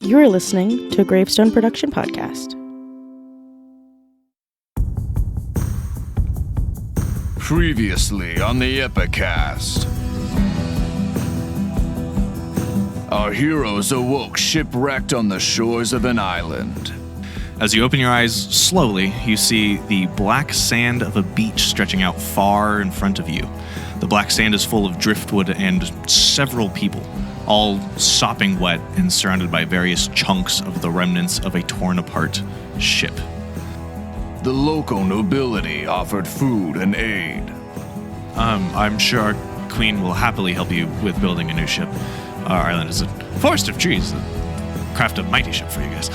You're listening to a Gravestone production podcast. Previously on the Epikast. Our heroes awoke shipwrecked on the shores of an island. As you open your eyes slowly, you see the black sand of a beach stretching out far in front of you. The black sand is full of driftwood and several people, all sopping wet and surrounded by various chunks of the remnants of a torn-apart ship. The local nobility offered food and aid. I'm sure our queen will happily help you with building a new ship. Our island is a forest of trees that craft a mighty ship for you guys.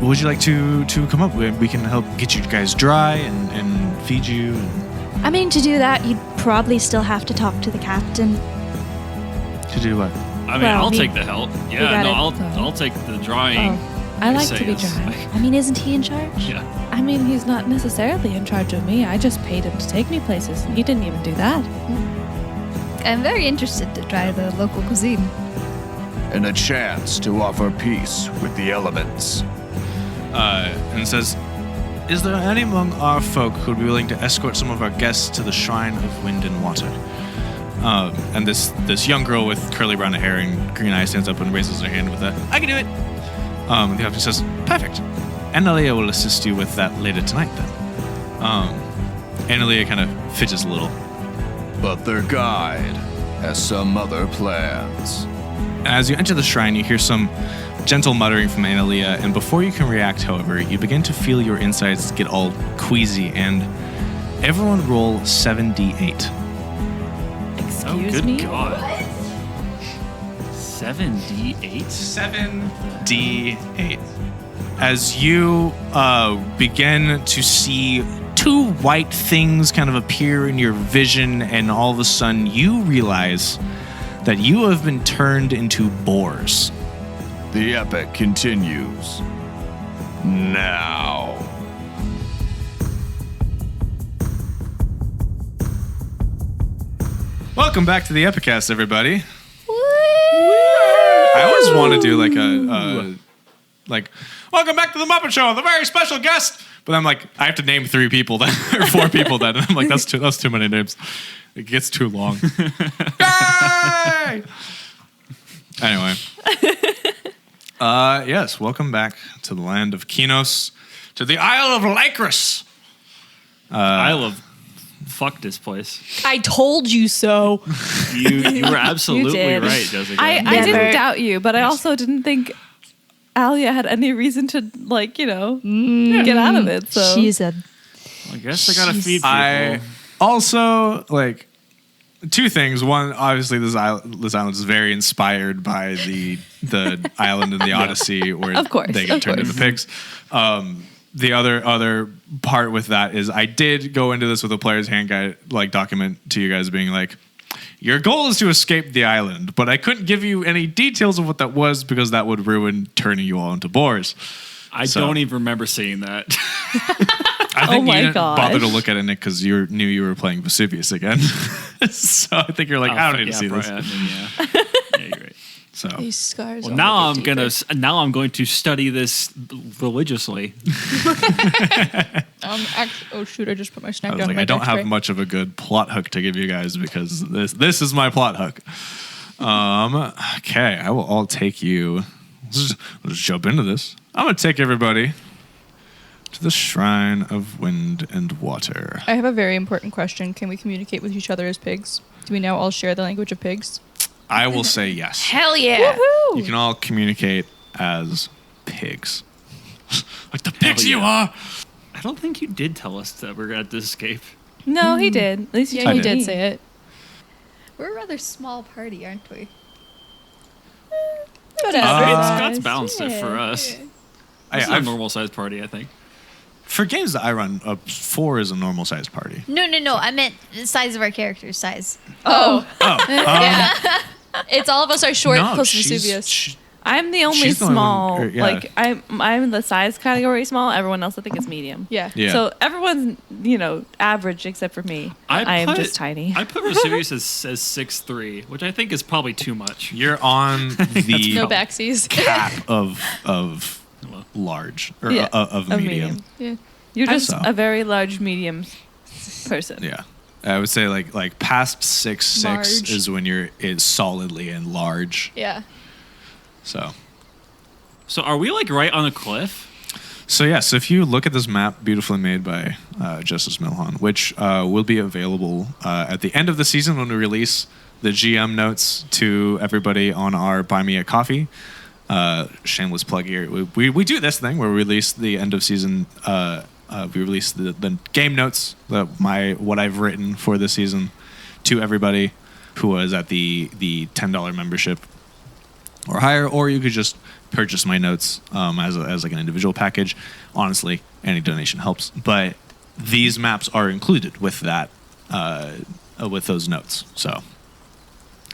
Would you like to come up? We can help get you guys dry and feed you. I mean, to do that, you'd probably still have to talk to the captain. To do what? I mean, I'll take the help. Yeah, no, gotta- I'll take the drying. I like to be dry. I mean, isn't he in charge? Yeah. I mean, he's not necessarily in charge of me. I just paid him to take me places, and he didn't even do that. I'm very interested to try the local cuisine. And a chance to offer peace with the elements. And says, "Is there any among our folk who would be willing to escort some of our guests to the Shrine of Wind and Water?" And this young girl with curly brown hair and green eyes stands up and raises her hand with a, "I can do it." The captain says, "Perfect. Analia will assist you with that later tonight then." Analia kind of fidgets a little. But their guide has some other plans. As you enter the shrine, you hear some gentle muttering from Analia, and before you can react, however, you begin to feel your insides get all queasy, and everyone roll 7d8. Excuse me? God. 7d8? 7d8. As you begin to see two white things kind of appear in your vision, and all of a sudden you realize that you have been turned into boars. The epic continues now. Welcome back to the Epikast, everybody. I always want to do like welcome back to the Muppet Show, the very special guest. But I'm like, I have to name 3 people then, or 4 people then. And I'm like, that's too many names. It gets too long. Yay! Anyway. Yes, welcome back to the land of Kinos, to the Isle of Lycris. Isle of fuck this place. I told you so. You were absolutely You did. right, Jessica. I didn't doubt you, but I also didn't think Alia had any reason to, get out of it. So She's a... I guess I gotta feed people. I also, 2 things. One, obviously, this island is very inspired by the island in the Odyssey where Of course, they get turned into pigs. The other part with that is I did go into this with a player's handguide document to you guys being like, your goal is to escape the island, but I couldn't give you any details of what that was because that would ruin turning you all into boars. I don't even remember seeing that. I think you didn't gosh. bother to look at it, Nick, because you knew you were playing Vesuvius again. So I think you're like, I don't need to see this. Yeah, you're right. So These scars. Well, now I'm going to study this religiously. Oh shoot! I just put my snack I was down. like, I don't have much of a good plot hook to give you guys because this is my plot hook. Okay, I'll take you. Let's just jump into this. I'm gonna take everybody to the Shrine of Wind and Water. I have a very important question. Can we communicate with each other as pigs? Do we now all share the language of pigs? I will say yes. Hell yeah! You can all communicate as pigs. Like the pigs you are! I don't think you did tell us that we're at this escape. No, he did. At least Yeah, you you did. did say it. We're a rather small party, aren't we? Scott's balanced it for us. It's a I've- normal sized party, I think. For games that I run, 4 is a normal sized party. No. I meant the size of our character's size. Oh. Oh, Yeah. It's all of us are short, no, close to she's- Vesuvius. I'm the only She's the only small. one- yeah. Like I'm the size category small. Everyone else I think is medium. Yeah. Yeah. So everyone's average except for me. I am just tiny. I put Vesuvius as 6'3", which I think is probably too much. You're on the No backsies. cap of large or Yeah, of medium. Yeah. You're just So. a very large medium person. Yeah. I would say like past 6'6" Large. is when you're solidly in large. Yeah. So So are we like right on a cliff? So if you look at this map beautifully made by Justice Milhan, which will be available at the end of the season when we release the GM notes to everybody on our Buy Me a Coffee. Shameless plug here. We do this thing where we release the end of season. We release the game notes, what I've written for this season, to everybody who was at the $10 membership or higher, or you could just purchase my notes as like an individual package. Honestly, any donation helps, but these maps are included with that with those notes. So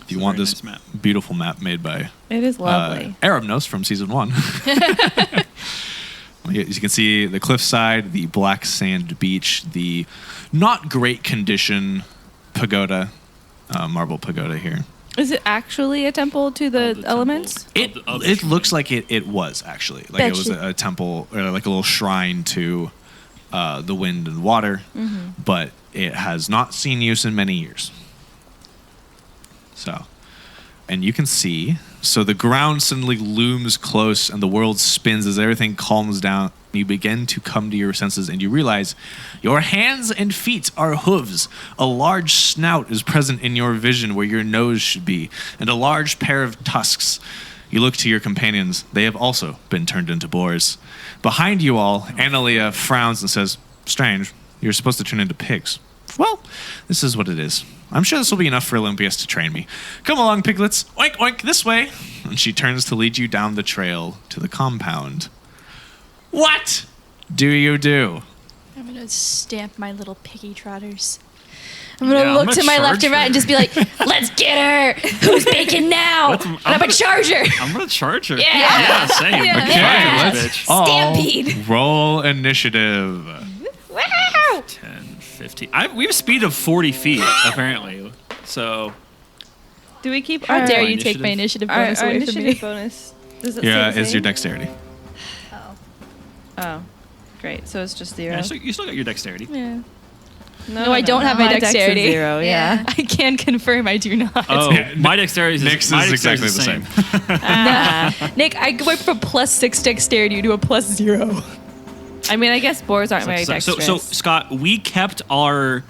if you want Very this nice map. beautiful map made by It is lovely. Arabnos from season 1. As you can see, the cliffside, the black sand beach, the not great condition pagoda, marble pagoda here. Is it actually a temple to the elements? It looks like it was actually like it was a temple or like a little shrine to the wind and water, but it has not seen use in many years. So, and you can see, so the ground suddenly looms close and the world spins as everything calms down. You begin to come to your senses and you realize your hands and feet are hooves. A large snout is present in your vision where your nose should be, and a large pair of tusks. You look to your companions. They have also been turned into boars. Behind you all, Analia frowns and says, "Strange, you're supposed to turn into pigs." Well, this is what it is. I'm sure this will be enough for Olympias to train me. Come along, piglets. Oink, oink, this way. And she turns to lead you down the trail to the compound. What do you do? I'm going to stamp my little piggy trotters. I'm going to Yeah, look I'm to gonna my left charge and right her. and just be like, let's get her. Who's bacon now? And I'm a charger. I'm gonna charge her. Yeah. Yeah, same. Yeah. Okay, Yeah. bitch. all Stampede. roll initiative. Wow. 10, 15. We have a speed of 40 feet, apparently. So, Do we keep How our, dare you take my initiative our bonus away from initiative me? bonus? Does it Yeah, stay the is your same? dexterity. Oh, great. So it's just 0. yeah, so you still got your dexterity. Yeah. No, I don't have my dex is dexterity. 0, yeah. I can confirm I do not. Oh, my dexterity is Nick's my is dexterity exactly the same. Nah. Nick, I went from +6 dexterity to a +0. I mean, I guess boars aren't very So, dexterous. Scott, we kept our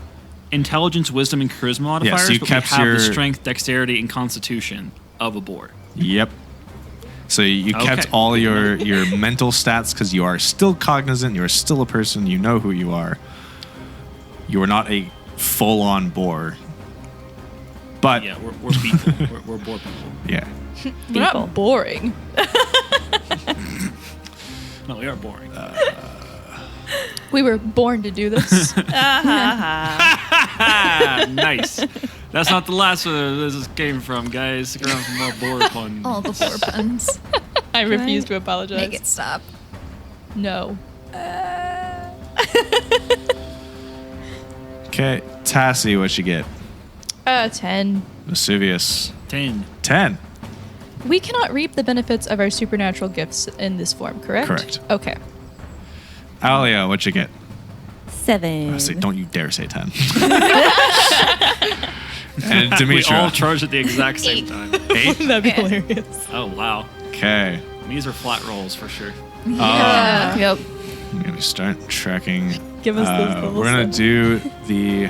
intelligence, wisdom, and charisma modifiers, so you but kept we have your- the strength, dexterity, and constitution of a boar. Yep. So you kept Okay. all your mental stats because you are still cognizant. You are still a person. You know who you are. You are not a full-on boar. But Yeah, we're people. we're boar people. yeah. We're not boring. No, we are boring. We were born to do this. Nice. That's not the last one this came from, guys. Stick around for more boar puns. All the four puns. I refuse to apologize. Make it stop. No. Okay, Tassie, what you get? 10. Vesuvius, 10. 10. We cannot reap the benefits of our supernatural gifts in this form, correct? Correct. Okay. Alia, what you get? 7. I say, don't you dare say 10. And We all Demetra, charged at the exact same time. 8. That'd be hilarious. Oh, wow. Okay. These are flat rolls for sure. Yep. I'm going to start tracking. Give us those little We're going to do the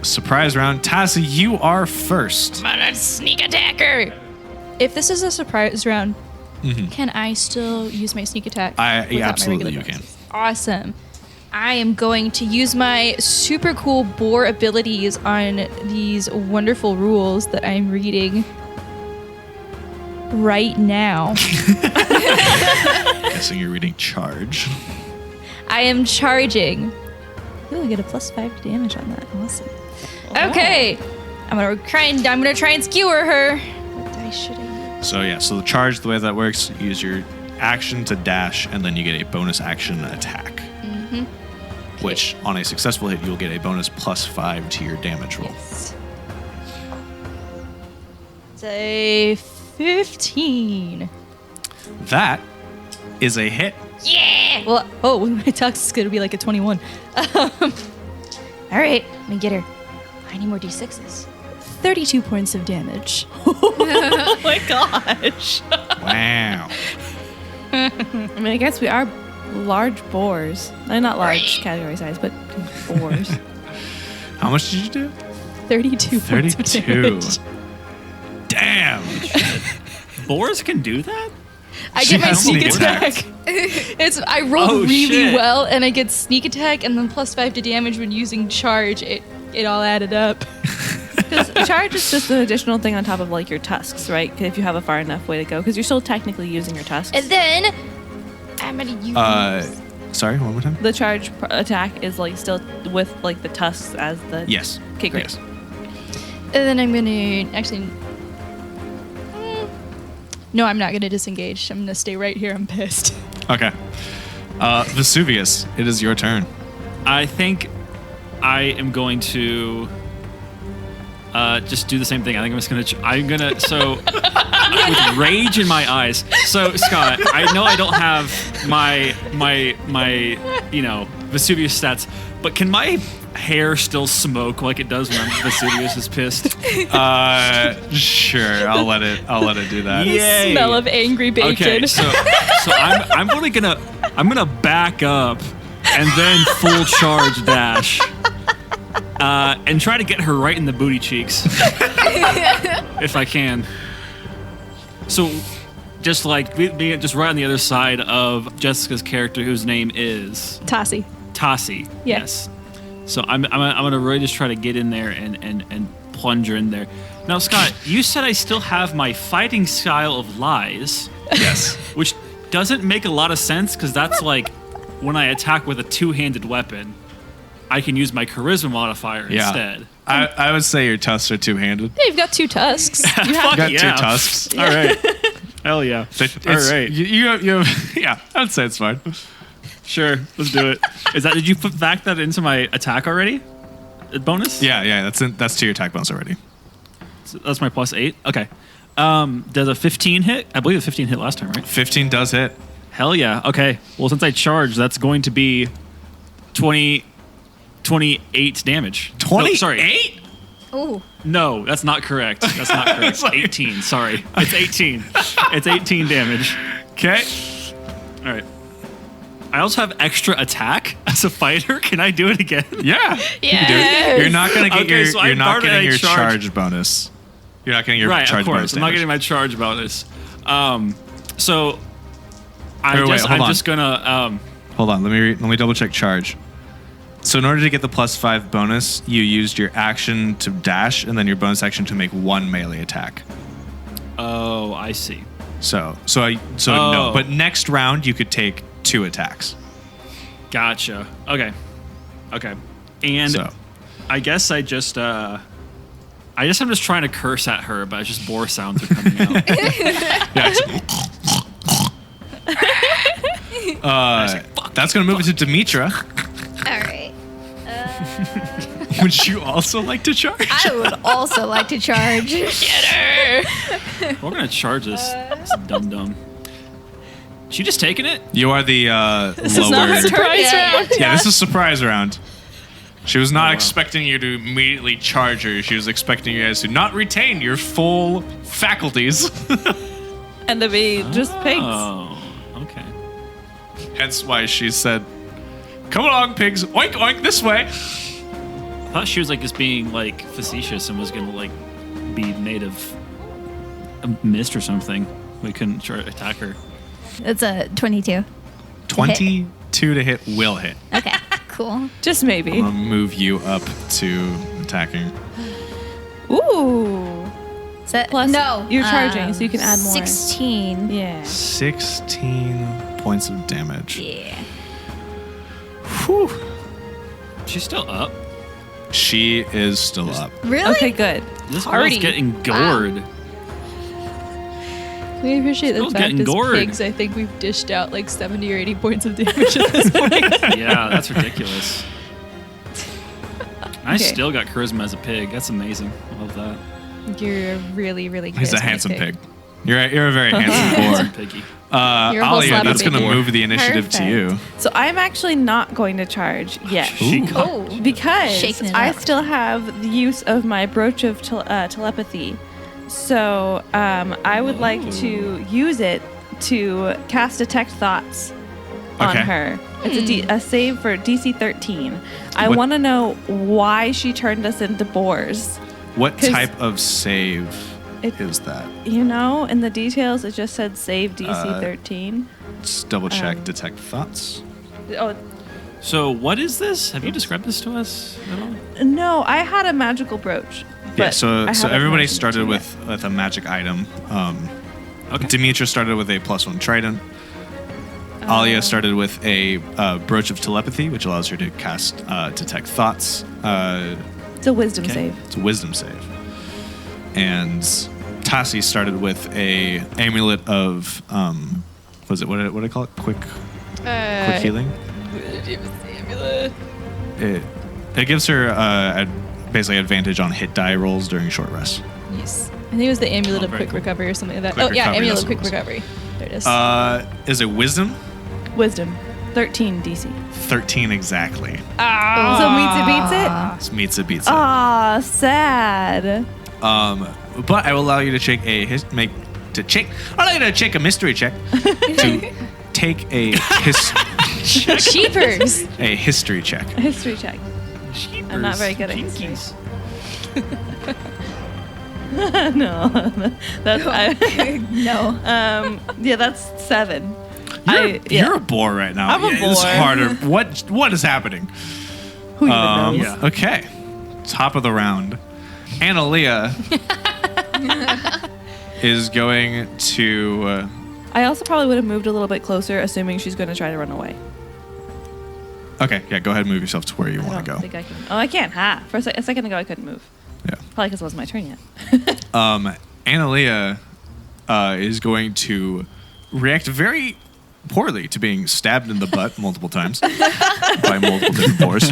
surprise round. Tassie, you are first. I'm a sneak attacker. If this is a surprise round, can I still use my sneak attack? Yeah, without my absolutely regular you can. bonuses? Awesome. I am going to use my super cool boar abilities on these wonderful rules that I'm reading right now. Guessing you're reading charge. I am charging. Ooh, I get a +5 damage on that. Awesome. Okay. I'm gonna try and skewer her. What dice should I So the charge, the way that works, you use your action to dash, and then you get a bonus action attack. Mm-hmm. Which, on a successful hit, you'll get a bonus +5 to your damage roll. Yes. It's a 15. That is a hit. Yeah! Well, with my tux, it's going to be like a 21. All right, let me get her. I need more d6s. 32 points of damage. Oh my gosh. Wow. I mean, I guess we are large boars. Not large category size, but boars. How much did you do? 32 points of 32. damage. Damn. Boars can do that? I She get my has sneak sneak attack. I roll Oh, really shit. well, and I get sneak attack, and then +5 to damage when using charge. It all added up. Because charge is just an additional thing on top of like your tusks, right? If you have a far enough way to go, because you're still technically using your tusks. And then I'm gonna use. Sorry, one more time. The charge attack is like still with like the tusks as the. Yes. Okay, great. Yes. And then I'm gonna actually. No, I'm not gonna disengage. I'm gonna stay right here. I'm pissed. Okay. Vesuvius, it is your turn. I think I am going to just do the same thing. I think I'm just gonna. So with rage in my eyes. So Scott, I know I don't have my Vesuvius stats, but can my hair still smoke like it does when Vesuvius is pissed? Sure. I'll let it do that. Yay. Smell of angry bacon. Okay, so I'm really gonna back up and then full charge dash. And try to get her right in the booty cheeks. If I can. So, just like, being just right on the other side of Jessica's character, whose name is... Tassie. Tassie. Yeah. Yes. So, I'm going to really just try to get in there and plunge her in there. Now, Scott, you said I still have my fighting style of lies. Yes. Which doesn't make a lot of sense, because that's like when I attack with a two-handed weapon. I can use my charisma modifier instead. I would say your tusks are two-handed. Yeah, you've got 2 tusks. You got 2 tusks. All right. Hell yeah. All right. You have, yeah, I'd say it's fine. Sure. Let's do it. Did you put back that into my attack already? Bonus? Yeah, that's to your attack bonus already. So that's my +8. Okay. Does a 15 hit? I believe a 15 hit last time, right? 15 does hit. Hell yeah. Okay. Well, since I charged, that's going to be 28 damage. 28? No, sorry. Ooh. No, that's not correct. That's not correct. 18. Sorry. It's 18. It's 18 damage. Okay. All right. I also have extra attack as a fighter. Can I do it again? Yeah. You can do it. You're not gonna get you're not getting your charge bonus. You're not getting your right, charge of course. bonus. I'm not damage. getting my charge bonus. So I'm hold on. just gonna Hold on. Let me double check charge. So in order to get the +5 bonus, you used your action to dash and then your bonus action to make 1 melee attack. Oh, I see. So no. But next round you could take 2 attacks. Gotcha. Okay. And So I guess I'm just trying to curse at her, but it's just boar sounds are coming out. that's gonna move it to Demetra. All right. Would you also like to charge? I would also like to charge. We're gonna charge this dum dum. She just taking it? You are the This is not lower. a surprise round. Yeah, this is surprise round. She was not expecting you to immediately charge her. She was expecting you guys to not retain your full faculties. And to be just pigs. Oh, okay. Hence why she said, "Come along, pigs! Oink oink this way." I thought she was like just being like facetious and was gonna like be made of a mist or something. We couldn't attack her. It's a 22. 22 to hit will hit. Okay, cool. Just maybe. I'm gonna move you up to attacking. Ooh. So, Plus, no, you're charging, so you can add more. 16. Yeah. 16 points of damage. Yeah. Whew. She's still up. She is still up. Really? Okay, good. This Party. girl's getting gored. We appreciate the Skull's fact getting as gored. pigs, I think we've dished out like 70 or 80 points of damage at this point. Yeah, that's ridiculous. I Okay. still got charisma as a pig. That's amazing. I love that. You're a really, really He's a charismatic handsome pig. You're a very handsome boar. Piggy. You're a whole Alia, slab that's of going to boar. move the initiative to you. So I'm actually not going to charge yet. Oh. Because Shaking it I up. still have the use of my brooch of telepathy. So I would like to use it to cast Detect Thoughts on Okay. her. It's a save for DC 13. I What- want to know why she turned us into boars. What 'Cause type of save it- is that? You know, in the details, it just said save DC 13. Let's double check detect thoughts. Oh, So what is this? Have you described this to us at all? no, I had a magical brooch. Yeah, but so I so haven't everybody mentioned it started to you with a magic item. Okay. Demetra started with a +1 trident. Alia started with a brooch of telepathy, which allows her to cast detect thoughts. yet. It's a wisdom Okay. save. It's a wisdom save. And Tassi started with a amulet of what is it? What do I call it? Quick healing. It gives her basically advantage on hit die rolls during short rests. Yes. I think it was the amulet Oh, of very quick cool. recovery or something like that. Quick Oh, yeah, recovery, amulet that's of what quick it was. recovery. There it is. Is it wisdom? Wisdom. 13 DC. 13 exactly. So meets it beats it? Meets it beats it. Aw, sad. But I will allow you to check a I'll allow you to check a mystery check to take a Sheepers! a history check. A history check. I'm not very good at history. No. That's No. yeah, that's 7. You're a boar right now. I'm a It's boar. harder. What is happening? Who even knows? Yeah. Okay. Top of the round. Analia is going to. I also probably would have moved a little bit closer, assuming she's going to try to run away. Okay, yeah, go ahead and move yourself to where you I want to don't go. think I can. Oh, I can. Ha! For a second ago, I couldn't move. Yeah. Probably because it wasn't my turn yet. Analia is going to react very poorly to being stabbed in the butt multiple times by multiple different boars.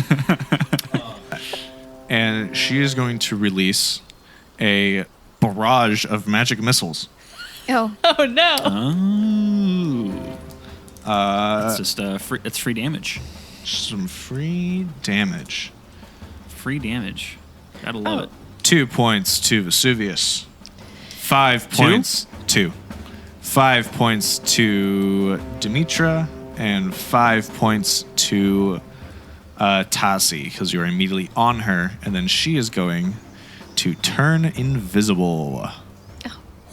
And she is going to release a barrage of magic missiles. Oh. Oh, no. Oh. It's just it's free damage. Some free damage. Free damage. Gotta love it. 2 points to Vesuvius. 5 points. 2. 5 points to Demetra, and 5 points to Tassi, because you're immediately on her, and then she is going to turn invisible.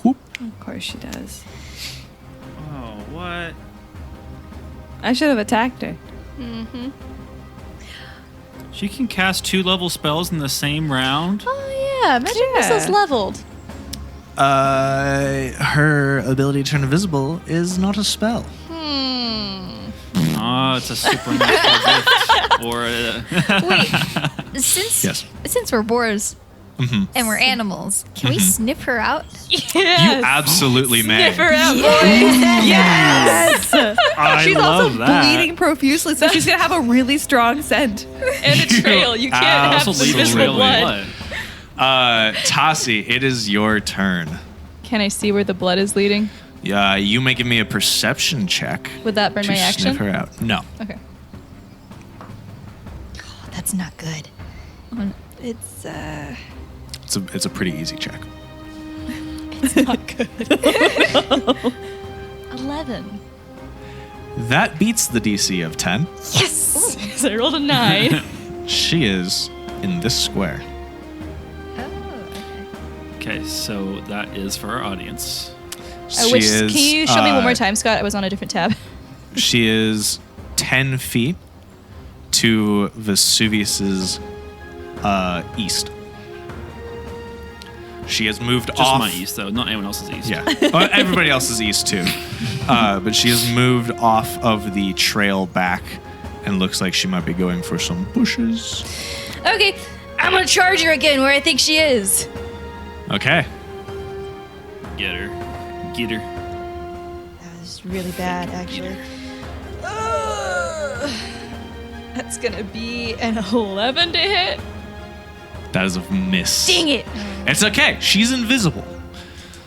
Whoop. Of course she does. Oh, what? I should have attacked her. She can cast 2-level spells in the same round? Oh, yeah. Magic Yeah. missiles leveled. Her ability to turn invisible is not a spell. Oh, it's a supernatural gift. Or Wait. Since Yes. since we're boars and we're animals, can we sniff her out? You absolutely may. Sniff her out, Yes! I She's love also that. bleeding profusely, so she's going to have a really strong scent. and a trail. You can't have Also some leave visible really blood. Tassi, it is your turn. Can I see where the blood is leading? Yeah, you may give me a perception check. Would that burn to my sniff action? her out. No. Okay. Oh, that's not good. It's, It's a pretty easy check. Not good. 11. That beats the DC of 10. Yes. So I rolled a 9. She is in this square. Okay, so that is for our audience. She is, Can you show me one more time, Scott? I was on a different tab. She is 10 feet to Vesuvius's east. She has moved Just off. my east, though. Not anyone else's east. Yeah. Everybody else is east too. But she has moved off of the trail back and looks like she might be going for some bushes. Okay, I'm gonna charge her again where I think she is. Okay. Get her. Get her. is really bad, actually. That's gonna be an 11 to hit. That is a miss. Dang it! It's okay. She's invisible.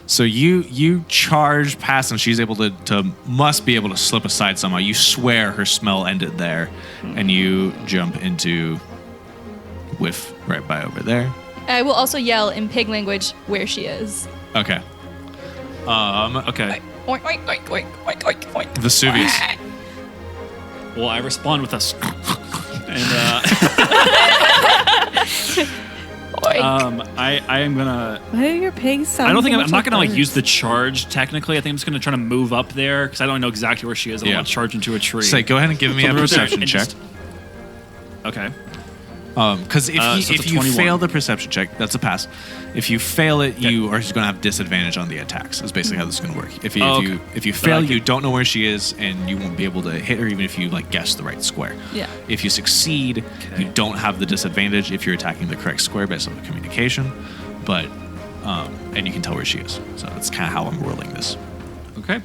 So you charge past and she's able to must be able to slip aside somehow. You swear her smell ended there, and you jump into Whiff right by over there. I will also yell in pig language where she is. Okay. Okay. Oink, oink, oink, oink, oink, oink, oink. Vesuvius. Well, I respond with a and I am gonna. Why do your pigs sound? I don't think so I'm not much gonna like birds? use the charge technically. I think I'm just gonna try to move up there because I don't know exactly where she is. I don't Yeah. want to charge into a tree. Say, go ahead and give me a So I'm gonna go there perception and check. just- Okay. Because if so you, it's a if you 21. fail the perception check, that's a pass. If you fail it, you are just going to have disadvantage on the attacks. Is basically how this is going to work. If you okay. if you But fail, I you could- don't know where she is, and you won't be able to hit her even if you like guess the right square. Yeah. If you succeed, you don't have the disadvantage if you're attacking the correct square based on the communication, but and you can tell where she is. So that's kind of how I'm ruling this. Okay.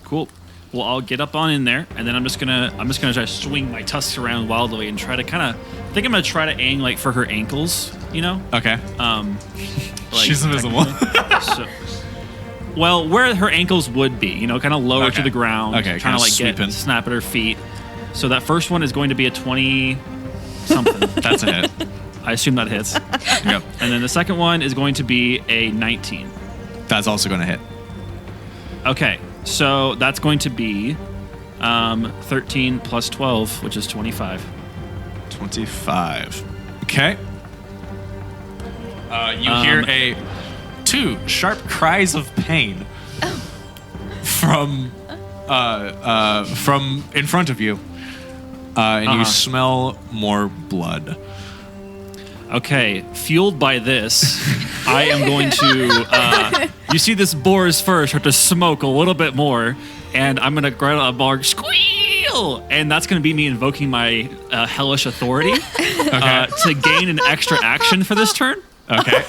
Cool. Well, I'll get up on in there, and then I'm just gonna try to swing my tusks around wildly and try to kind of. I think I'm gonna try to aim like for her ankles. You know. Okay. Like, She's invisible. so, well, where her ankles would be, you know, kind of lower Okay. to the ground. Okay, Trying kinda to like sweeping. snap at her feet. So that first one is going to be a 20 something. That's a hit. I assume that hits. Yep. And then the second one is going to be a 19. That's also going to hit. Okay, so that's going to be 13 plus 12, which is 25. 25. Okay. You hear two sharp cries of pain from in front of you, and you smell more blood. Okay, fueled by this, I am going to. You see this boar's fur start to smoke a little bit more, and I'm going to grab a bark, squeal, and that's going to be me invoking my hellish authority to gain an extra action for this turn. Okay.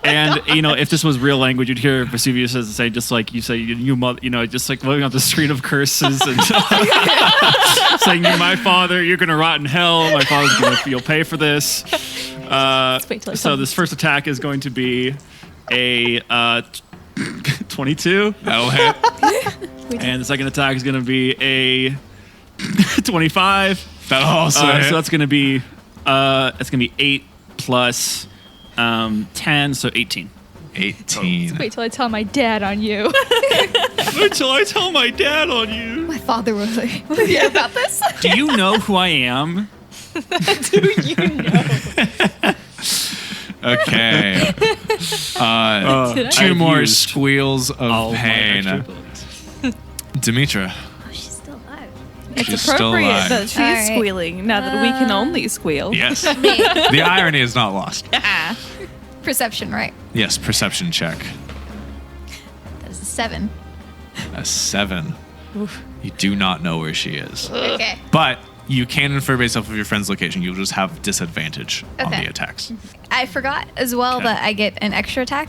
And you know, if this was real language, you'd hear Vesuvius say, just like you say, you mother, you know, just like blowing out the screen of curses and saying, "You're my father. You're gonna rot in hell. My father's gonna, you'll pay for this." wait till I So tell this first attack is going to be a 22, That'll hit. and the second attack is going to be a 25. That'll also hit. So that's going to be 8 plus 10, so 18. 18. Wait till I tell my dad on you. Wait till I tell my dad on you. My father will hear about this. Do you know who I am? Do you know? Okay. Did I? Two I've more used squeals all of my extra pain. abilities. Demetra. Oh, she's still alive. It's She's still appropriate alive. that she's All right. squealing now that we can only squeal. Yes. The irony is not lost. Perception, right? Yes, perception check. That is a 7. A 7. You do not know where she is. Okay. But you can infer based off of your friend's location. You'll just have disadvantage on Okay. the attacks. I forgot as well Okay. that I get an extra attack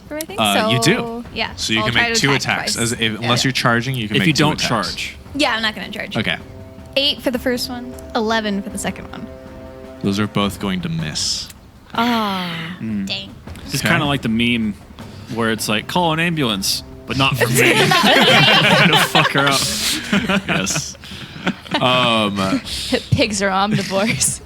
for my thing. You do. Yeah. So you I'll can try make to 2 attack attacks. twice. Unless you're charging, you can If make you 2 don't attacks. charge. Yeah, I'm not going to charge. Okay. 8 for the first one, 11 for the second one. Those are both going to miss. Dang. It's Okay. kind of like the meme where it's like, call an ambulance, but not for me. to fuck her up. Yes. Pigs are omnivores.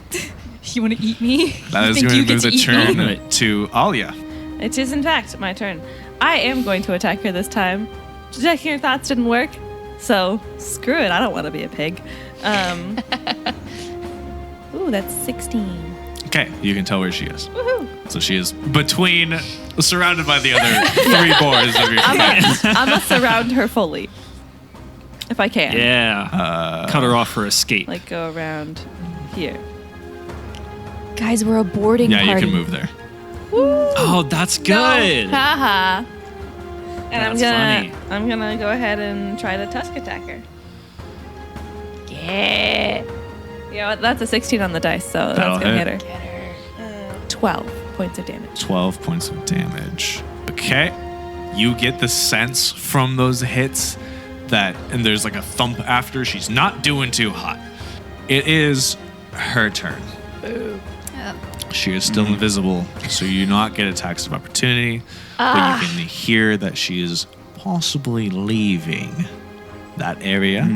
You want to eat me? That You is think going you to move get the to eat me? turn to Alia. It is, in fact, my turn. I am going to attack her this time. Detecting her thoughts didn't work, so screw it. I don't want to be a pig. Ooh, that's 16. Okay, you can tell where she is. Woohoo! So she is surrounded by the other 3 boars of your companions. I'm going to surround her fully. If I can. Yeah. Cut her off for escape. Like, go around here. Guys, we're a boarding Yeah, party. you can move there. Oh, that's good. Haha. And That's funny. I'm gonna go ahead and try to tusk attack her. Yeah. Yeah, that's a 16 on the dice, so That'll that's gonna hit. hit her. 12 points of damage. 12 points of damage. Okay. You get the sense from those hits that, and there's like a thump after. She's not doing too hot. It is her turn. She is still invisible, so you do not get attacks of opportunity, but you can hear that she is possibly leaving that area.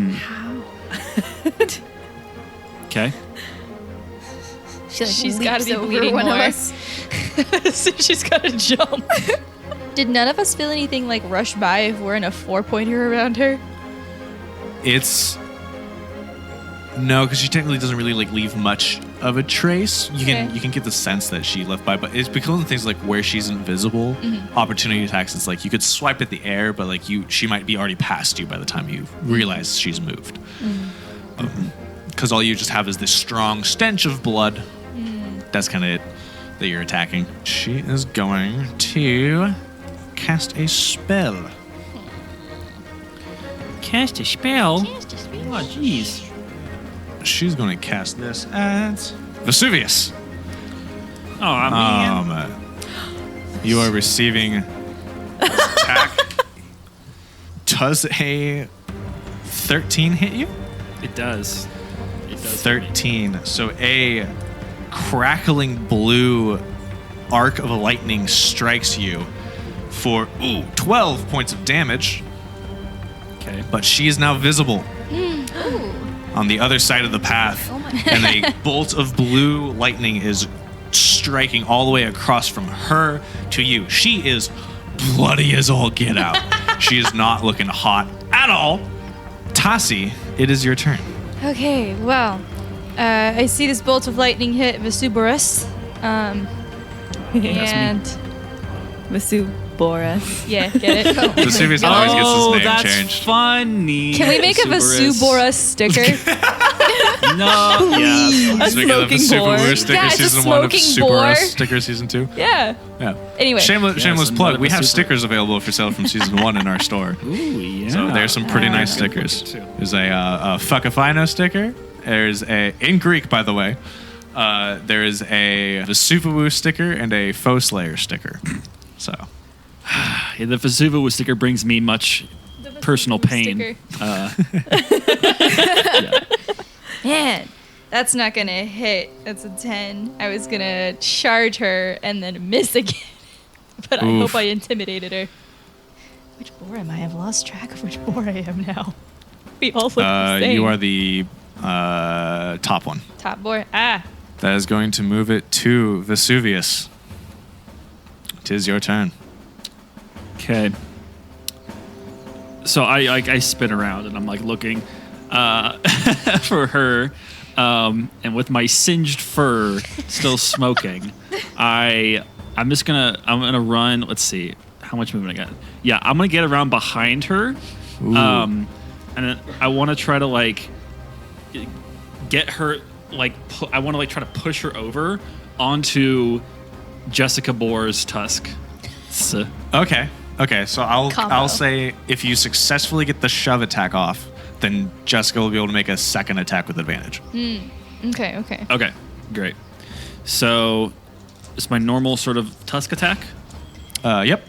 Okay. She's got to be over bleeding one more. of us. So she's got to jump. Did none of us feel anything like rush by if we're in a 4-pointer around her? It's no, because she technically doesn't really like leave much of a trace. You can get the sense that she left by, but it's because of things like where she's invisible. Opportunity attacks. It's like you could swipe at the air, but like she might be already past you by the time you realize she's moved. Because all you just have is this strong stench of blood. That's kind of it that you're attacking. She is going to cast a spell. Cast a spell? Oh, jeez. She's going to cast this at Vesuvius. Oh, man. You are receiving attack. Does a 13 hit you? It does. 13. So a crackling blue arc of lightning strikes you for 12 points of damage. Okay. But she is now visible on the other side of the path, and a bolt of blue lightning is striking all the way across from her to you. She is bloody as all get out. She is not looking hot at all. Tassi, it is your turn. Okay, well, I see this bolt of lightning hit Vesuvius. And Vesuvius. yeah, get it? Vesuvius always gets his name that's changed. funny. Can we make a Vesuvius sticker? No. Yeah. Speaking of the smoking Super boar. Woo sticker Yeah, it's a season 1 of smoking Super boar. Us sticker season 2. Yeah. Yeah. Anyway. Shameless Yes, plug. We another have super- stickers available for sale from season 1 in our store. Ooh, yeah. So there's some pretty nice stickers. There's a Fuck If I Know sticker. There's in Greek, by the way. There is a Vesuvius sticker and a Foe Slayer sticker. So Yeah, the Vesuvius sticker brings me much personal pain. Man, that's not going to hit. That's a 10. I was going to charge her and then miss again. But I Oof. hope I intimidated her. Which boar am I? I've lost track of which boar I am now. We all look the same. you are the top one. Top boar. Ah. That is going to move it to Vesuvius. Tis your turn. Okay. So I spin around and I'm like looking for her, and with my singed fur still smoking, I'm gonna run. Let's see how much movement I got. Yeah, I'm gonna get around behind her, and then I want to try to like get her I want to like try to push her over onto Jessica Boar's tusk. So, Okay, so I'll say if you successfully get the shove attack off, then Jessica will be able to make a second attack with advantage. Okay. okay, great. So it's my normal sort of tusk attack. Yep.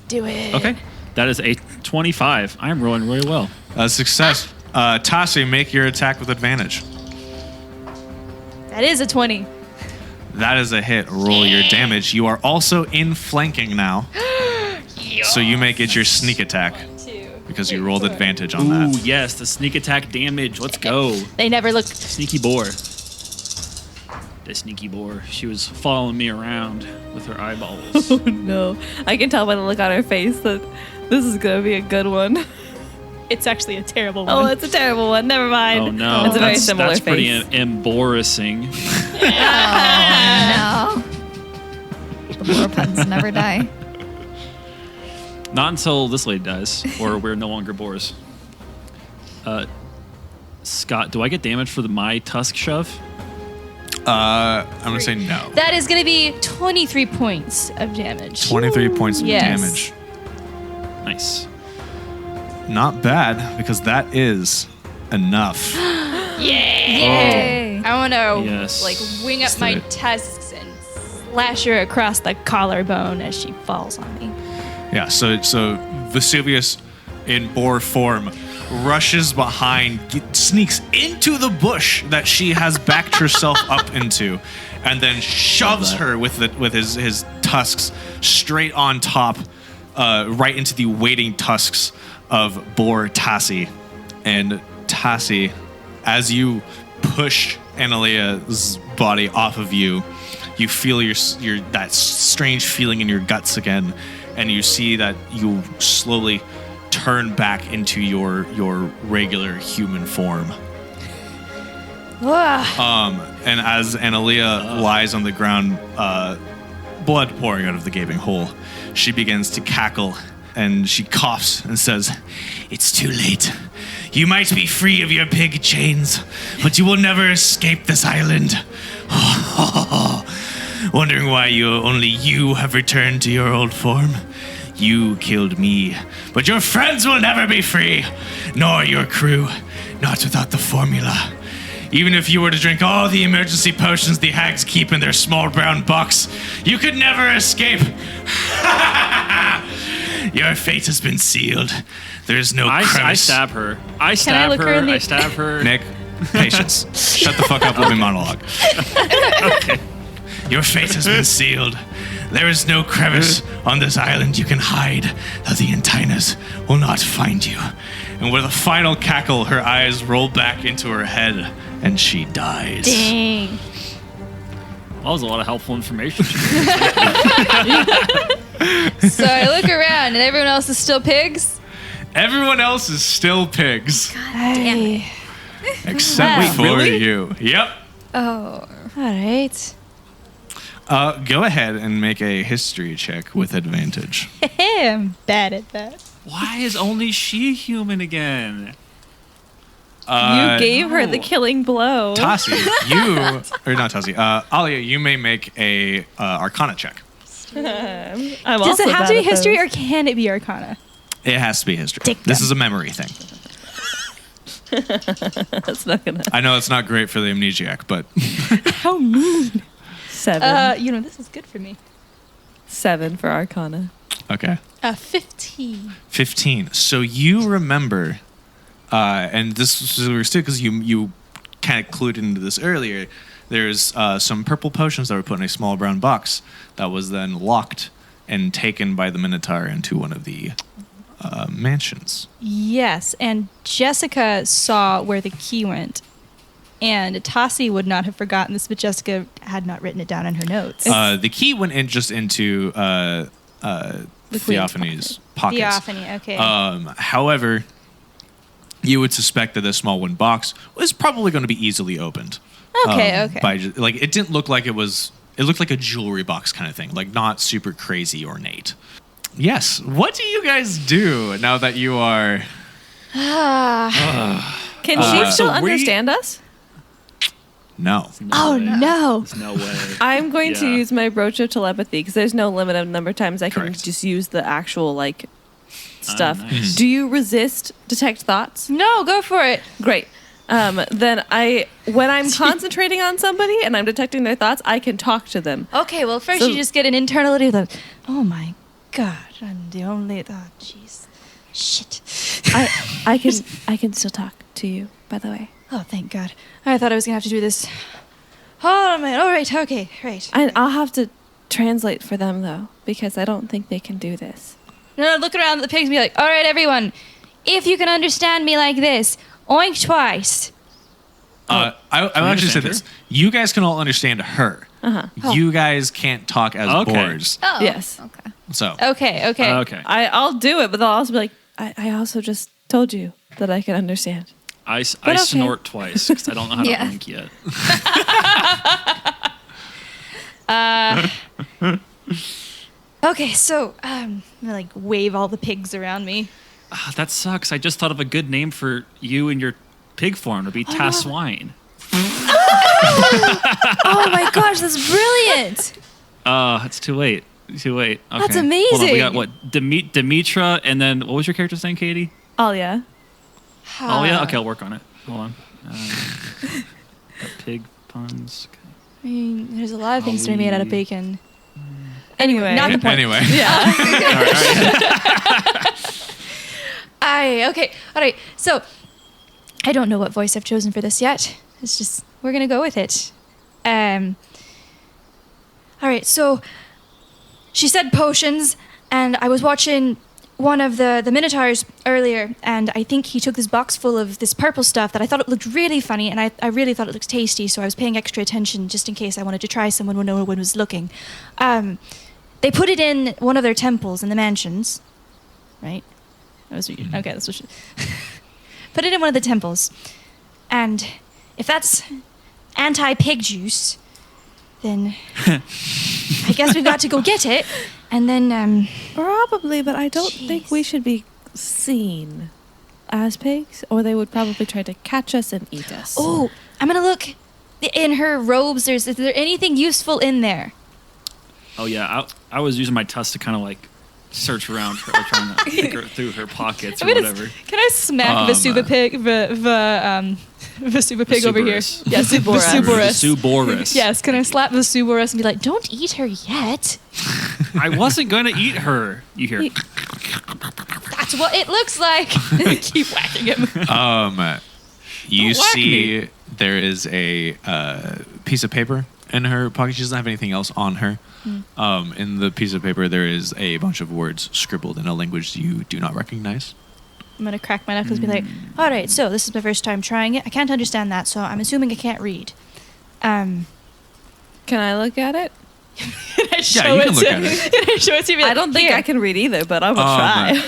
Do it. Okay, that is a 25. I am rolling really well. Success. Tassi, make your attack with advantage. That is a 20. That is a hit. Roll your damage. You are also in flanking now. So you may get your sneak attack because you rolled advantage on Ooh, that. yes, the sneak attack damage. Let's go. They never look. Sneaky boar. The sneaky boar. She was following me around with her eyeballs. Oh no. I can tell by the look on her face that this is going to be a good one. It's actually a terrible one. Oh, it's a terrible one. Never mind. Oh no, It's a very similar that's pretty face. embarrassing. No. The boar puns never die. Not until this lady dies, or we're no longer boars. Scott, do I get damage for my tusk shove? I'm going to say no. That is going to be 23 points of damage. 23 points of Yes. damage. Nice. Not bad, because that is enough. Yay. I want to Yes. like wing up Let's my do it. tusks and slash her across the collarbone as she falls on me. Yeah, so Vesuvius in boar form rushes behind, sneaks into the bush that she has backed herself up into, and then shoves her with his tusks straight on top, right into the waiting tusks of boar Tassie. And Tassie, as you push Analia's body off of you, you feel your that strange feeling in your guts again, and you see that you slowly turn back into your regular human form. And as Analia lies on the ground, blood pouring out of the gaping hole, she begins to cackle, and she coughs and says, "It's too late. You might be free of your pig chains, but you will never escape this island. Wondering why only you have returned to your old form? You killed me, but your friends will never be free, nor your crew, not without the formula. Even if you were to drink all the emergency potions the hags keep in their small brown box, you could never escape. Your fate has been sealed. There is no crevice." I stab her. I stab her. Nick, patience. Shut the fuck up, let me monologue. Okay. Your fate has been sealed. There is no crevice on this island you can hide, that the Entinas will not find you. And with a final cackle, her eyes roll back into her head, and she dies. Dang. That was a lot of helpful information. So I look around and everyone else is still pigs? Everyone else is still pigs. Damn it. Except for really? you. Yep. Oh. All right. Go ahead and make a history check with advantage. I'm bad at that. Why is only she human again? You gave her the killing blow. Tassie, Alia, you may make a Arcana check. I'm Does also it have bad to be at history those. or can it be Arcana? It has to be history. Dick This them. is a memory thing. That's not gonna. I know it's not great for the amnesiac, but How mean. 7. This is good for me. 7 for Arcana. okay. 15. 15. So you remember, and this was understood because you kind of clued into this earlier. There's some purple potions that were put in a small brown box that was then locked and taken by the Minotaur into one of the mansions. Yes, and Jessica saw where the key went. And Tassie would not have forgotten this, but Jessica had not written it down in her notes. The key went in just into Theophanie's pockets. Theophany, okay. However, you would suspect that this small wooden box was probably going to be easily opened. Okay. It didn't look like it was. It looked like a jewelry box kind of thing, like not super crazy ornate. Yes. What do you guys do now that you are? Can she still understand us? No. Oh, no. There's no way. I'm going to Yeah. use my brooch of telepathy because there's no limit of number of times I can Correct. just use the actual stuff. Nice. Do you resist detect thoughts? No, go for it. Great. Then when I'm concentrating on somebody and I'm detecting their thoughts, I can talk to them. Okay, well, first So- you just get an internality of, oh my God, I'm the only, jeez. Shit. I can still talk to you, by the way. Oh, thank God. I thought I was going to have to do this. Oh, man. All right. Okay. Right. And I'll have to translate for them though, because I don't think they can do this. No, look around at the pigs and be like, all right, everyone, if you can understand me like this, oink twice. I actually say understand this. You guys can all understand her. Uh-huh. You guys can't talk as Okay. boars. Oh. Yes. Okay. So Okay. Okay. I'll do it, but they'll also be like, I also just told you that I can understand. I okay. snort twice because I don't know how to Yeah. blink yet. Okay, so I'm gonna like wave all the pigs around me. Ah, that sucks. I just thought of a good name for you and your pig form. It'd be Taswine. Oh my gosh, that's brilliant! It's too late. Too late. Okay. That's Hold on, amazing. we got what? Demetra, and then what was your character's name, Katie? Alia. Oh yeah. Okay, I'll work on it. Hold on. Got pig puns. Okay. I mean, there's a lot of things to be made out of bacon. Anyway. Not the point. Anyway. Yeah. Okay. All right. So, I don't know what voice I've chosen for this yet. It's just, we're going to go with it. All right. So, she said potions, and I was watching one of the Minotaurs earlier, and I think he took this box full of this purple stuff that I thought it looked really funny, and I really thought it looked tasty, so I was paying extra attention just in case I wanted to try someone when no one was looking. They put it in one of their temples in the mansions, right? That was okay. That's what she put it in one of the temples, and if that's anti-pig juice, then I guess we've got to go get it, and then Probably, but I don't think we should be seen as pigs, or they would probably try to catch us and eat us. Oh, I'm gonna look in her robes. Is there anything useful in there? Oh yeah, I was using my tusk to kind of like search around, trying to figure through her pockets or whatever. Can I smack Vesuva pig, Vesuva pig over here? Vasuborus. Yes, Vesuborus. Vasuborus. Yes, can I slap Vesuborus and be like, "Don't eat her yet"? I wasn't going to eat her. You hear? That's what it looks like. Keep whacking him. You Don't whack see me. there is a piece of paper in her pocket. She doesn't have anything else on her. In the piece of paper, there is a bunch of words scribbled in a language you do not recognize. I'm gonna crack my knuckles and be like, "All right, so this is my first time trying it. I can't understand that, so I'm assuming I can't read." Can I look at it? Can I Yeah, you can look at it. Can I show it to you? I don't think I can read either, but I will try.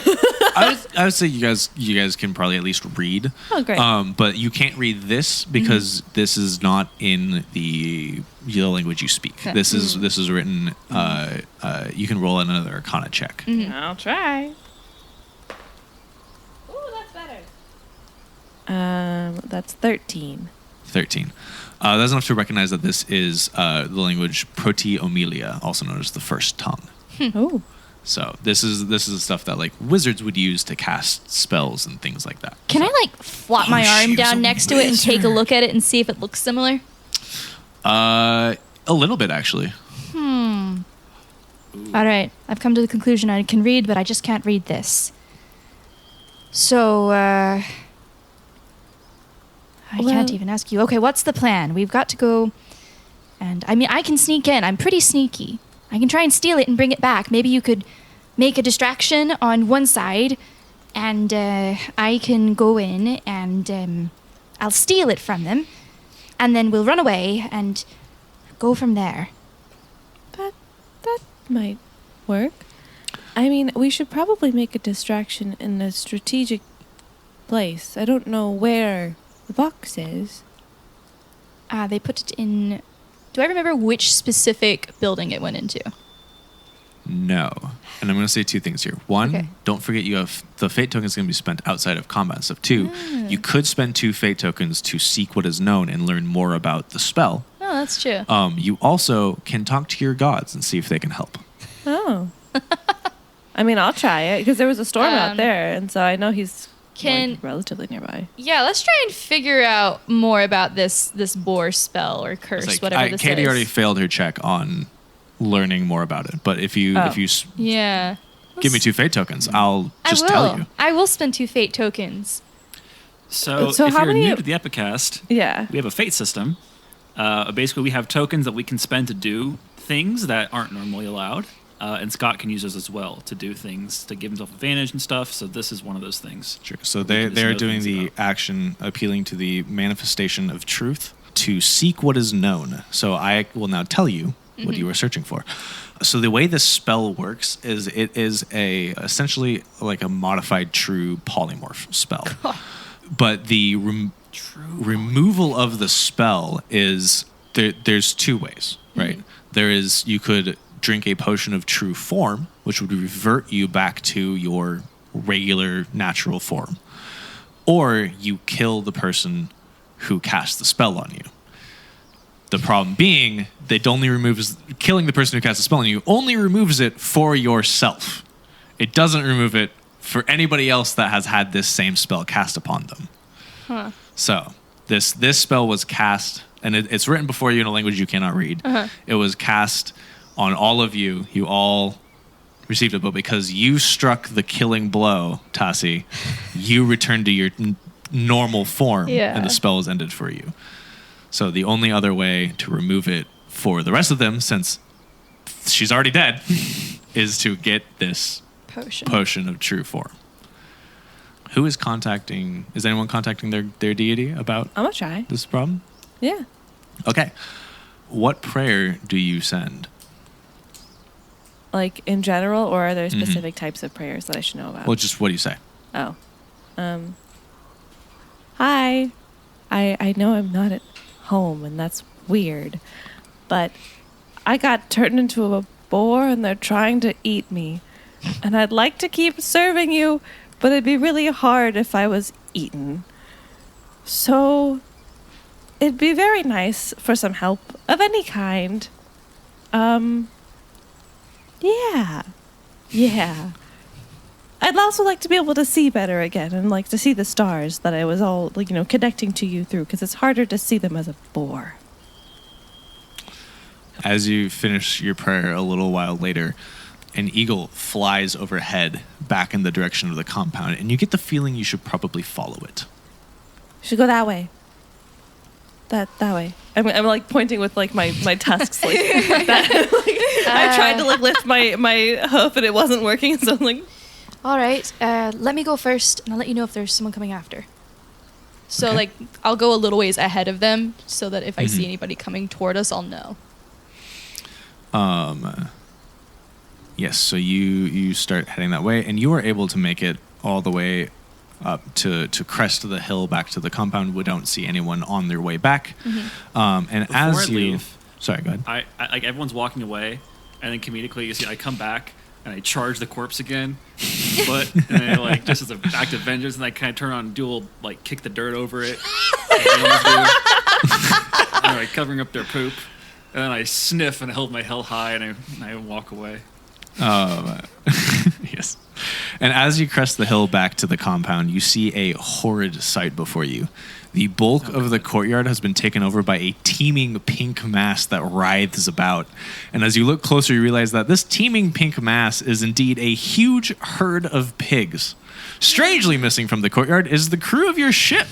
I would say you guys can probably at least read. Oh, great. But you can't read this because this is not in the language you speak. Okay. This is written. You can roll another Arcana check. I'll try. Ooh, that's better. That's 13. 13. That's enough to recognize that this is the language Proto-Omelia, also known as the first tongue. Oh. So this is the stuff that like wizards would use to cast spells and things like that. Can I like flop my arm she's down a next to it and take a look at it and see if it looks similar? A little bit actually. All right, I've come to the conclusion I can read, but I just can't read this. So, I can't even ask you. Okay, what's the plan? We've got to go, and I mean, I can sneak in. I'm pretty sneaky. I can try and steal it and bring it back. Maybe you could make a distraction on one side, and I can go in and I'll steal it from them, and then we'll run away and go from there. That might work. I mean, we should probably make a distraction in a strategic place. I don't know where the box is. They put it in... Do I remember which specific building it went into? No. And I'm going to say two things here. One, Okay. don't forget you have the fate token is going to be spent outside of combat stuff. Two, you could spend 2 fate tokens to seek what is known and learn more about the spell. Oh, that's true. You also can talk to your gods and see if they can help. Oh. I mean, I'll try it, because there was a storm out there, and so I know he's like, relatively nearby. Yeah, let's try and figure out more about this boar spell or curse, It's like, whatever this Katie is. already failed her check on learning more about it. But if you Yeah. give me 2 fate tokens, I'll just tell you. I will spend 2 fate tokens. So So if how you're many- new to the Epikast, Yeah. we have a fate system. Basically, we have tokens that we can spend to do things that aren't normally allowed. And Scott can use those as well to do things to give himself advantage and stuff. So this is one of those things. Sure. So We can just they're know doing things the about. action appealing to the manifestation of truth to seek what is known. So I will now tell you what you are searching for. So the way this spell works is it is essentially like a modified true polymorph spell. But the removal of the spell is there's 2 ways, right? There is you could drink a potion of true form, which would revert you back to your regular natural form, or you kill the person who cast the spell on you. The problem being, killing the person who cast the spell on you only removes it for yourself. It doesn't remove it for anybody else that has had this same spell cast upon them. So this spell was cast, and it's written before you in a language you cannot read. It was cast on all of you. You all received it, but because you struck the killing blow, Tassi, you returned to your normal form, and the spell is ended for you. So the only other way to remove it for the rest of them, since she's already dead, is to get this potion of true form. Who is contacting? Is anyone contacting their deity about I'm gonna try. this problem? Yeah. Okay. What prayer do you send? Like in general, or are there specific types of prayers that I should know about? Well, just what do you say? Oh. Hi. I know I'm not at home, and that's weird, but I got turned into a boar, and they're trying to eat me. And I'd like to keep serving you, but it'd be really hard if I was eaten. So it'd be very nice for some help of any kind. Yeah. I'd also like to be able to see better again, and like to see the stars that I was all, like, connecting to you through, because it's harder to see them as a boar. As you finish your prayer a little while later, an eagle flies overhead back in the direction of the compound, and you get the feeling you should probably follow it. Should go that way. That way. I'm like pointing with like my tusks like that. I tried to like lift my hoof and it wasn't working, so I'm like, All right, let me go first, and I'll let you know if there's someone coming after. So, Okay. I'll go a little ways ahead of them, so that if I see anybody coming toward us, I'll know. Yes, so you start heading that way, and you are able to make it all the way up to crest of the hill back to the compound. We don't see anyone on their way back. And Before as I you leave, sorry, go ahead. I like everyone's walking away, and then comedically, you see, I come back and I charge the corpse again, but and I, like just as an act of vengeance, and I kind of turn on and do a little, like kick the dirt over it, like animals do. And, like covering up their poop, and then I sniff and I hold my hell high, and I walk away. Yes. And as you crest the hill back to the compound, you see a horrid sight before you. The bulk of the courtyard has been taken over by a teeming pink mass that writhes about. And as you look closer, you realize that this teeming pink mass is indeed a huge herd of pigs. Strangely missing from the courtyard is the crew of your ship.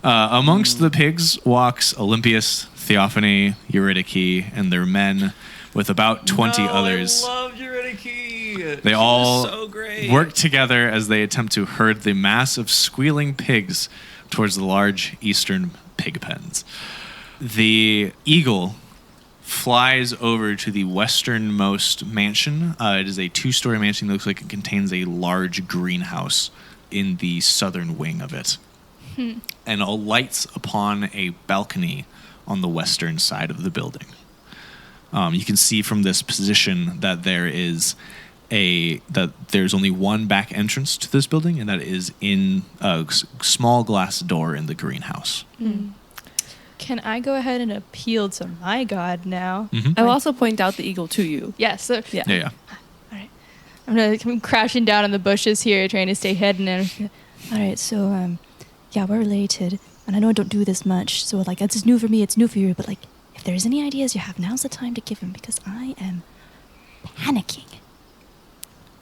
Amongst the pigs walks Olympius, Theophany, Eurydice, and their men, with about 20 others. I love Eurydice. They all so great. work together as they attempt to herd the mass of squealing pigs towards the large eastern pig pens. The eagle flies over to the westernmost mansion. It is a 2-story mansion that looks like it contains a large greenhouse in the southern wing of it. And alights upon a balcony on the western side of the building. You can see from this position that there's only one back entrance to this building, and that is in a small glass door in the greenhouse. Can I go ahead and appeal to my god now? I will also point out the eagle to you. Yes. Yeah, so, Yeah. All right. I'm gonna come crashing down in the bushes here, trying to stay hidden. And all right, so yeah, we're related, and I know I don't do this much, so like that's new for me. It's new for you, but like, if there's any ideas you have, now's the time to give them, because I am panicking.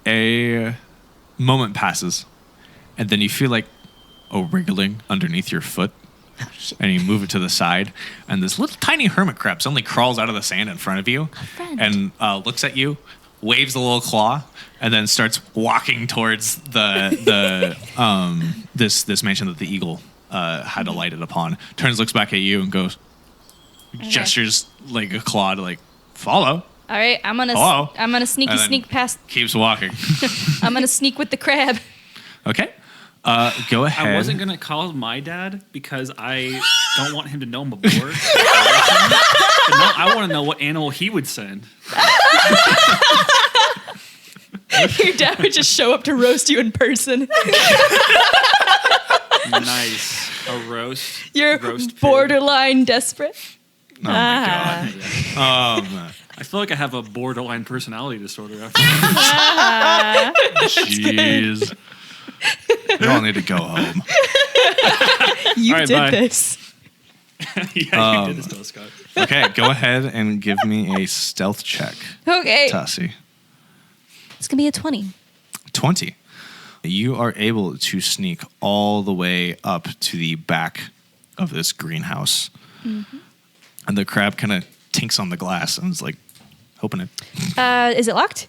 A moment passes, and then you feel like a wriggling underneath your foot. Oh shit! And you move it to the side, and this little tiny hermit crab suddenly crawls out of the sand in front of you friend. and looks at you, waves a little claw, and then starts walking towards this mansion that the eagle had alighted upon. Turns, looks back at you, and goes, gestures like a claw to like follow. All right, I'm gonna Hello? sneak And then past. Keeps walking. I'm gonna sneak with the crab. Okay. Go ahead. I wasn't gonna call my dad because I don't want him to know I'm a boar. But now I want to know what animal he would send. Your dad would just show up to roast you in person. Nice, a roast. You're roast pig. borderline desperate. Oh my god. I feel like I have a borderline personality disorder after Jeez. We all need to go home. You All right, did bye. this. Yeah, you did the spell, Scott. Okay, go ahead and give me a stealth check, Okay. Tassi. It's going to be a 20. 20. You are able to sneak all the way up to the back of this greenhouse. Mm-hmm. And the crab kind of tinks on the glass and is like, open it. Is it locked?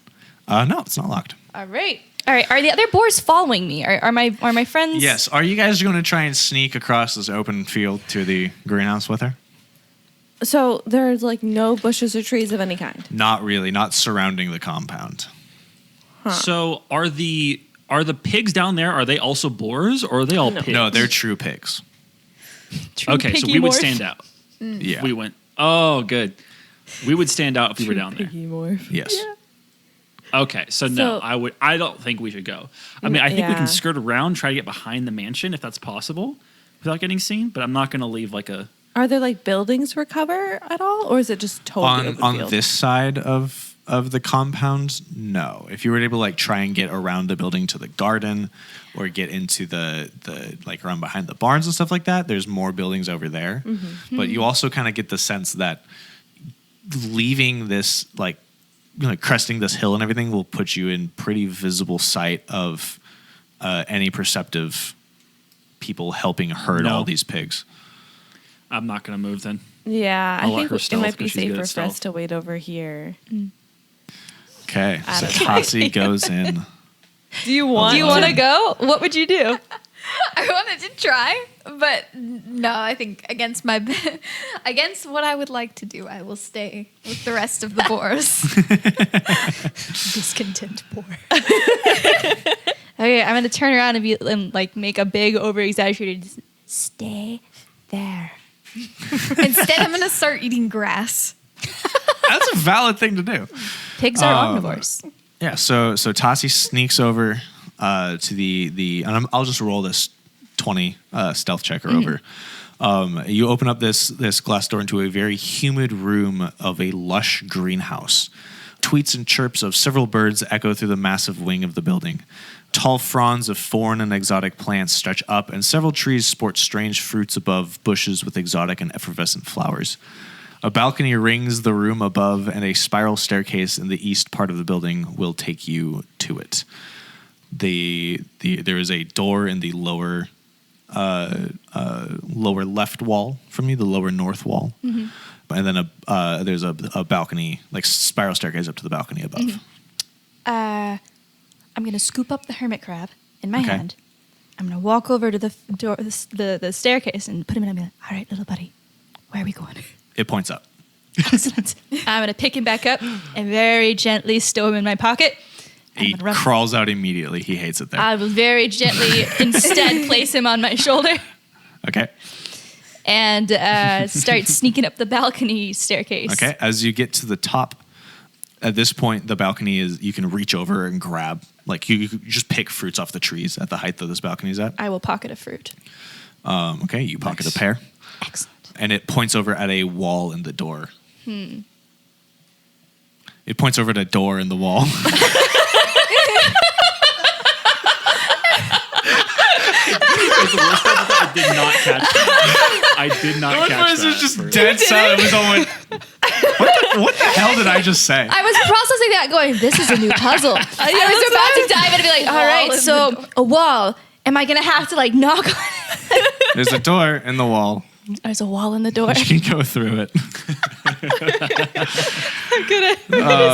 No, it's not locked. All right. Are the other boars following me? Are my friends? Yes. Are you guys going to try and sneak across this open field to the greenhouse with her? So there's like no bushes or trees of any kind. Not really. Not surrounding the compound. Huh. So are the pigs down there? Are they also boars, or are they all pigs? No, they're true pigs. Okay, so we would stand out. Yeah. We went. Oh, good. We would stand out if we were down there. Piggy morph. Yes. Yeah. Okay, so no, I don't think we should go. I mean, I think we can skirt around, try to get behind the mansion if that's possible, without getting seen. But I'm not going to leave like a. Are there like buildings for cover at all, or is it just totally open on field? this side of the compound? No. If you were able to like try and get around the building to the garden, or get into the like around behind the barns and stuff like that, there's more buildings over there. Mm-hmm. But you also kind of get the sense that leaving this like. Cresting this hill and everything will put you in pretty visible sight of any perceptive people helping herd all these pigs. I'm not going to move then. Yeah, I'll I let her think it stealth might be 'cause she's good safer at for us stealth. to wait over here. Okay, so don't know. Tassi goes in. Do you want to go? What would you do? I wanted to try, but no, I think against what I would like to do, I will stay with the rest of the boars. Discontent boar. Okay, I'm going to turn around and like make a big over-exaggerated stay there. Instead, I'm going to start eating grass. That's a valid thing to do. Pigs are omnivores. Yeah, so Tassi sneaks over to the and I'll just roll this 20 stealth checker over. You open up this glass door into a very humid room of a lush greenhouse. Tweets and chirps of several birds echo through the massive wing of the building. Tall fronds of foreign and exotic plants stretch up, and several trees sport strange fruits above bushes with exotic and effervescent flowers. A balcony rings the room above, and a spiral staircase in the east part of the building will take you to it. There is a door in the lower left wall from you, the lower north wall, and then there's a balcony, like spiral staircase up to the balcony above. I'm going to scoop up the hermit crab in my hand. I'm going to walk over to the door, the staircase, and put him in. I'm like, all right, little buddy, where are we going? It points up. Excellent. I'm going to pick him back up and very gently stow him in my pocket. He crawls out immediately. He hates it there. I will very gently instead place him on my shoulder. Okay. And start sneaking up the balcony staircase. Okay. As you get to the top, at this point, the balcony is, you can reach over and grab, like you just pick fruits off the trees at the height that this balcony is at. I will pocket a fruit. Okay. You pocket a pear. Excellent. And it points over at a wall in the door. It points over at a door in the wall. The worst part is that I did not catch that. I did not catch that. It was just first. dead silent. It was all like, what the hell did I just say? I was processing that going, this is a new puzzle. I was about to dive in and be like, all right, so a wall. Am I going to have to like knock on it? There's a door in the wall. There's a wall in the door. You can go through it. I'm gonna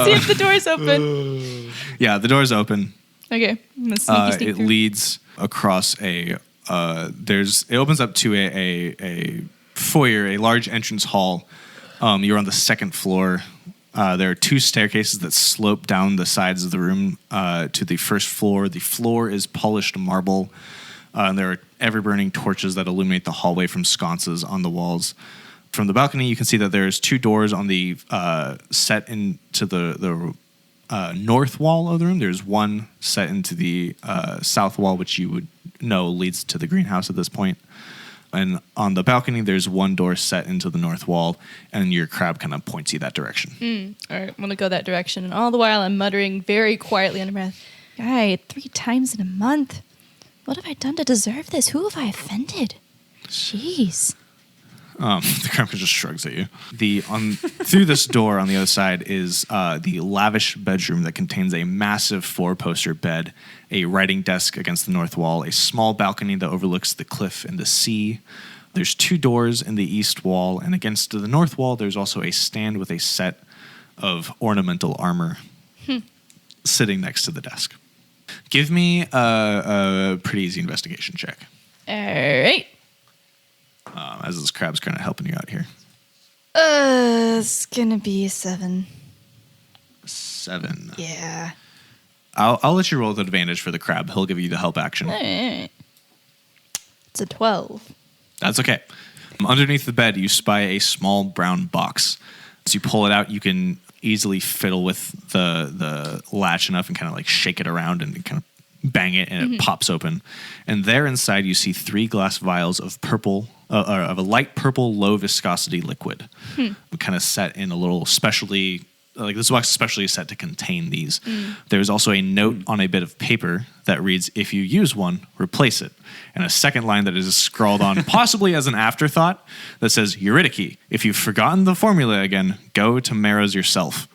see if the door's open. Yeah, the door's open. Okay, I'm gonna sneak It through. leads across it opens up to a foyer, a large entrance hall. You're on the second floor. There are two staircases that slope down the sides of the room to the first floor. The floor is polished marble. And there are ever-burning torches that illuminate the hallway from sconces on the walls. From the balcony, you can see that there's two doors on the set into the north wall of the room. There's one set into the south wall, which you would know leads to the greenhouse at this point. And on the balcony, there's one door set into the north wall, and your crab kind of points you that direction. All right, I'm gonna go that direction. And all the while, I'm muttering very quietly under breath, "Guy, 3 times in a month. What have I done to deserve this? Who have I offended? Jeez." The grandpa just shrugs at you. Through this door on the other side is the lavish bedroom that contains a massive 4-poster bed, a writing desk against the north wall, a small balcony that overlooks the cliff and the sea. There's 2 doors in the east wall, and against the north wall, there's also a stand with a set of ornamental armor sitting next to the desk. Give me a pretty easy investigation check. All right. As this crab's kind of helping you out here. It's gonna be 7. 7. Yeah. I'll let you roll with advantage for the crab. He'll give you the help action. All right. It's a 12. That's okay. Underneath the bed, you spy a small brown box. As you pull it out, you can easily fiddle with the latch enough and kind of like shake it around and kind of bang it, and it pops open. And there inside, you see 3 glass vials of of a light purple, low viscosity liquid, kind of set in a little specialty. Like this box is specially set to contain these. There's also a note on a bit of paper that reads, "If you use one, replace it." And a second line that is scrawled on, possibly as an afterthought, that says, "Eurydice, if you've forgotten the formula again, go to Maros yourself."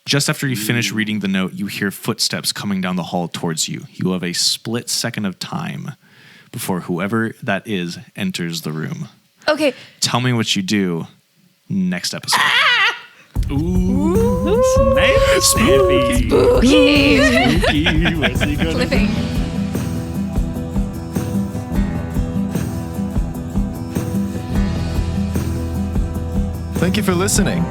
Just after you finish reading the note, you hear footsteps coming down the hall towards you. You have a split second of time before whoever that is enters the room. Okay. Tell me what you do next episode. Ooh. Snap. Snappy. Spooky. Spooky. Where's he gonna Flipping. Thank you for listening.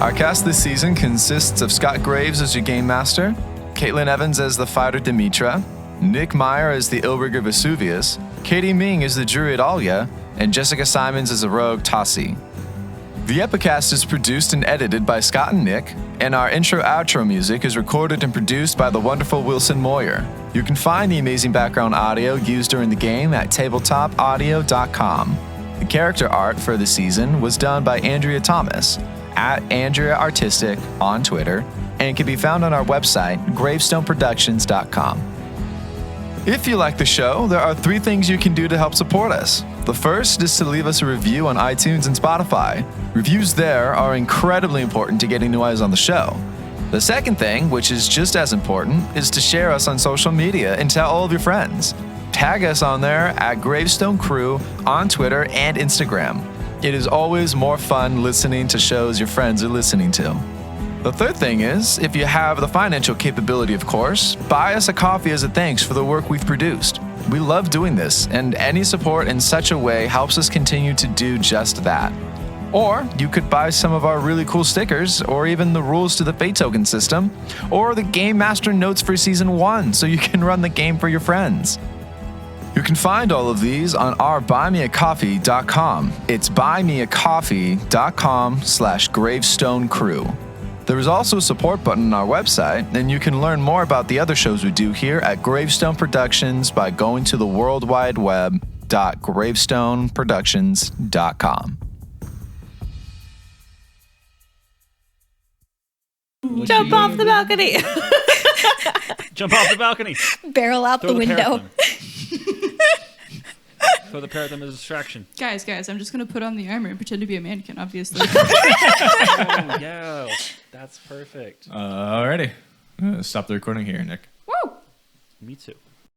Our cast this season consists of Scott Graves as your game master, Caitlin Evans as the fighter Demetra, Nick Meyer as the Illrigger Vesuvius, Katie Ming as the druid Alia, and Jessica Simons as the rogue Tassi. The Epikast is produced and edited by Scott and Nick, and our intro-outro music is recorded and produced by the wonderful Wilson Moyer. You can find the amazing background audio used during the game at tabletopaudio.com. The character art for the season was done by Andrea Thomas, at Andrea Artistic on Twitter, and can be found on our website, gravestoneproductions.com. If you like the show, there are 3 things you can do to help support us. The first is to leave us a review on iTunes and Spotify. Reviews there are incredibly important to getting new eyes on the show. The second thing, which is just as important, is to share us on social media and tell all of your friends. Tag us on there at Gravestone Crew on Twitter and Instagram. It is always more fun listening to shows your friends are listening to. The third thing is, if you have the financial capability, of course, buy us a coffee as a thanks for the work we've produced. We love doing this, and any support in such a way helps us continue to do just that. Or you could buy some of our really cool stickers, or even the rules to the Fate Token system, or the Game Master notes for Season 1 so you can run the game for your friends. You can find all of these on our buymeacoffee.com. It's buymeacoffee.com/Gravestone Crew. There is also a support button on our website, and you can learn more about the other shows we do here at Gravestone Productions by going to the World Wide Web.gravestoneproductions.com. Jump off the balcony. Jump off the balcony. Barrel out the window. Throw the parrot them as a distraction. Guys, I'm just going to put on the armor and pretend to be a mannequin, obviously. Oh, yeah. That's perfect. Alrighty. Stop the recording here, Nick. Woo! Me too.